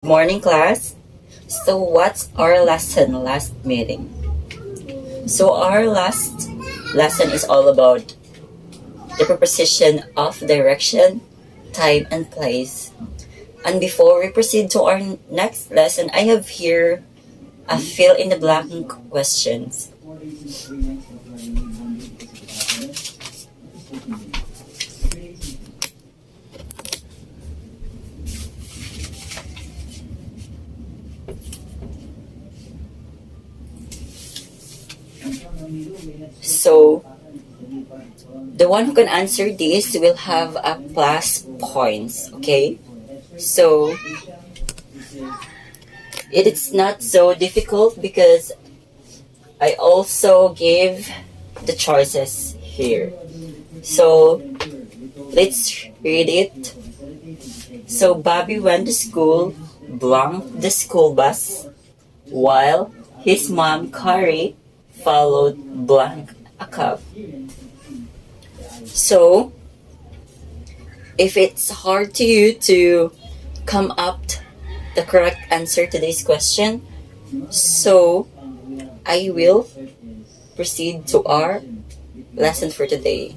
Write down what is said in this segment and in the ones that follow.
Morning class. So what's our lesson last meeting? So our last lesson is all about the preposition of direction, time, and place. And before we proceed to our next lesson, I have here a fill in the blank questions. So the one who can answer this will have a plus points, okay? So it is not so difficult because I also give the choices here. So let's read it. So Bobby went to school, blank the school bus, while his mom Carrie followed blank a cab. So if it's hard to you to come up the correct answer to this question, so I will proceed to our lesson for today.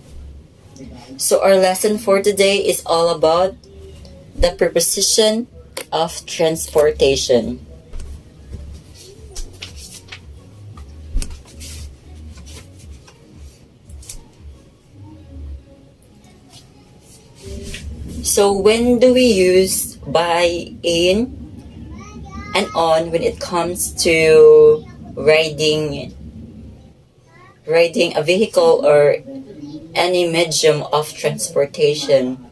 So our lesson for today is all about the preposition of transportation. So when do we use by, in, and on when it comes to riding a vehicle or any medium of transportation?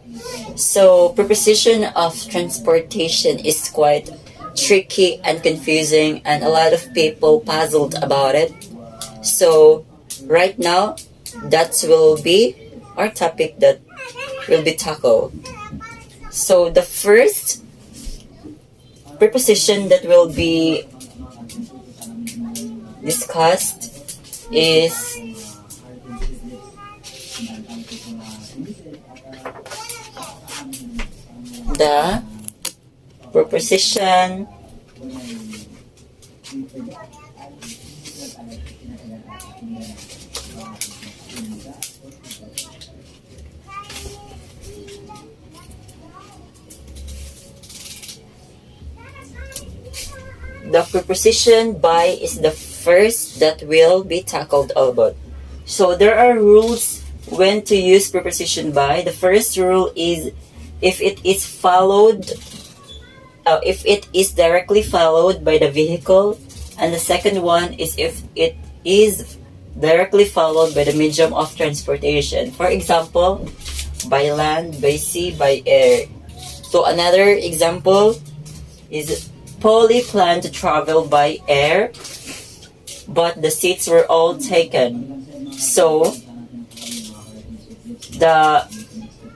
So preposition of transportation is quite tricky and confusing, and a lot of people puzzled about it. So right now, that will be our topic that will be tackled. So the first preposition that will be discussed is the preposition by is the first that will be tackled all about. So there are rules when to use preposition by. The first rule is if it is directly followed by the vehicle, and the second one is if it is directly followed by the medium of transportation. For example, by land, by sea, by air. So another example is Polly planned to travel by air, but the seats were all taken. So the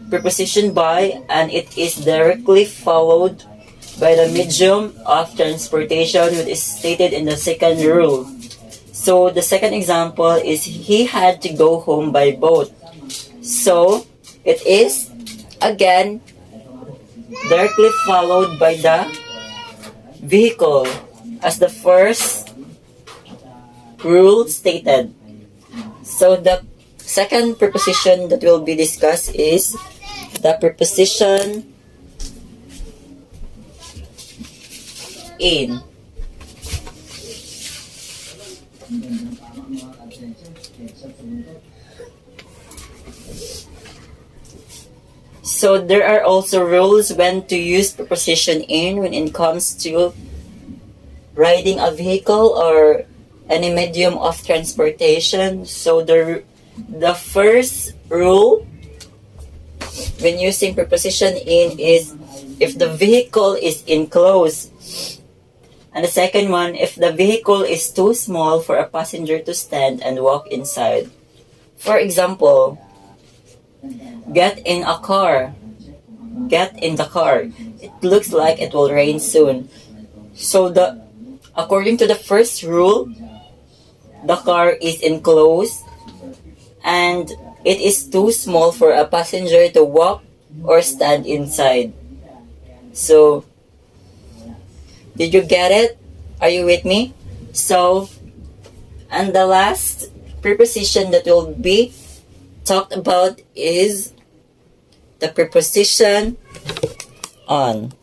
preposition by, and it is directly followed by the medium of transportation, which is stated in the second rule. So the second example is he had to go home by boat. So it is again directly followed by the vehicle as the first rule stated. So the second preposition that will be discussed is the preposition in. So there are also rules when to use preposition in when it comes to riding a vehicle or any medium of transportation. So the first rule when using preposition in is if the vehicle is enclosed. And the second one, if the vehicle is too small for a passenger to stand and walk inside. For example, get in a car. Get in the car. It looks like it will rain soon. So according to the first rule, the car is enclosed and it is too small for a passenger to walk or stand inside. So Did you get it? Are you with me? So, and the last preposition that will be talked about is the preposition on.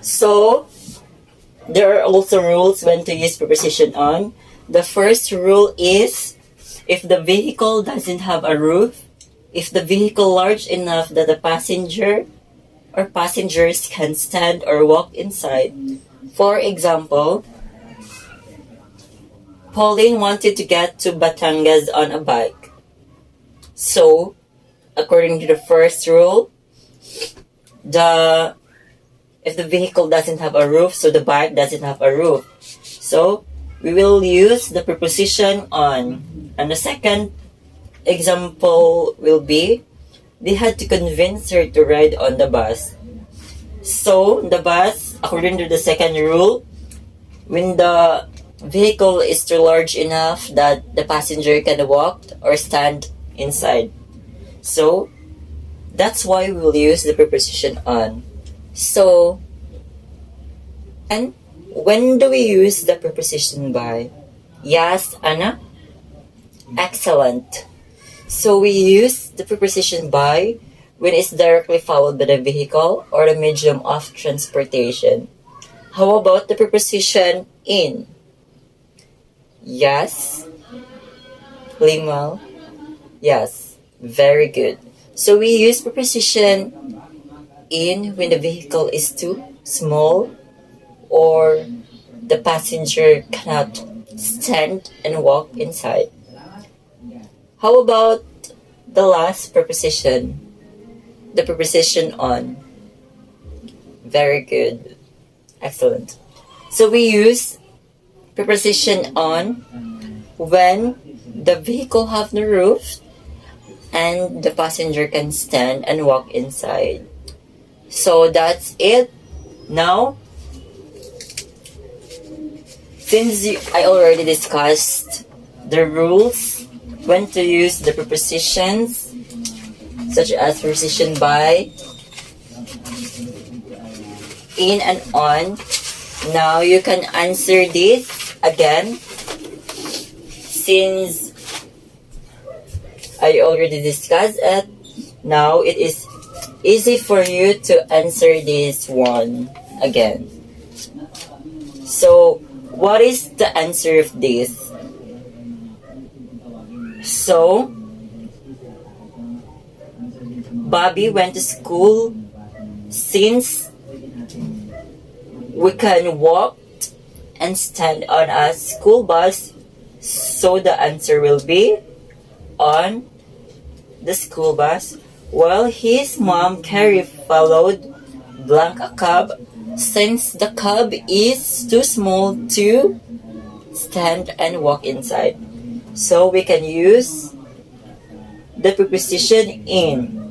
So, there are also rules when to use preposition on. The first rule is if the vehicle doesn't have a roof, if the vehicle large enough that the passenger or passengers can stand or walk inside. For example, Pauline wanted to get to Batangas on a bike. So, according to the first rule, if the vehicle doesn't have a roof, so the bike doesn't have a roof. So, we will use the preposition on. And the second example will be, they had to convince her to ride on the bus. So, the bus, according to the second rule, when the vehicle is too large enough that the passenger can walk or stand inside. So, that's why we will use the preposition on. So, and when do we use the preposition by? Yes, Anna? Excellent. So we use the preposition by when it's directly followed by the vehicle or the medium of transportation. How about the preposition in? Yes. Limal? Yes. Very good. So we use preposition in when the vehicle is too small or the passenger cannot stand and walk inside. How about the last preposition? The preposition on. Very good. Excellent. So we use preposition on when the vehicle have no roof and the passenger can stand and walk inside. So that's it. Now, since I already discussed the rules when to use the prepositions such as preposition by, in and on, now you can answer this again since I already discussed it. Now it is easy for you to answer this one again. So, what is the answer of this? So, Bobby went to school since we can walk and stand on a school bus. So the answer will be on the school bus. While his mom Carrie followed blank a cab since the cab is too small to stand and walk inside. So we can use the preposition in.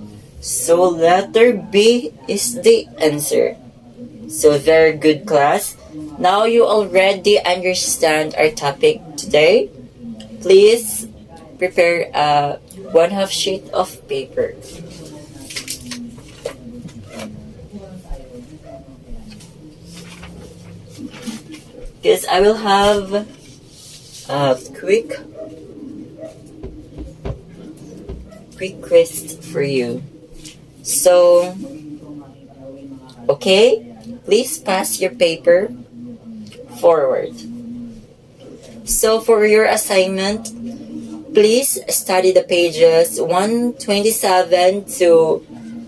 So letter B is the answer. So very good, class. Now you already understand our topic today. Please prepare a 1/2 sheet of paper. Because I will have a quick quiz for you. So, okay, please pass your paper forward. So for your assignment, please study the pages 127 to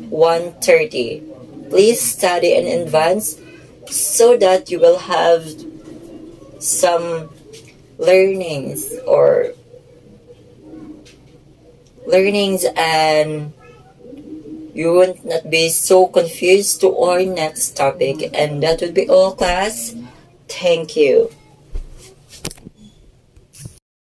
130. Please study in advance so that you will have some learnings and you will not be so confused to our next topic. And that would be all, class. Thank you.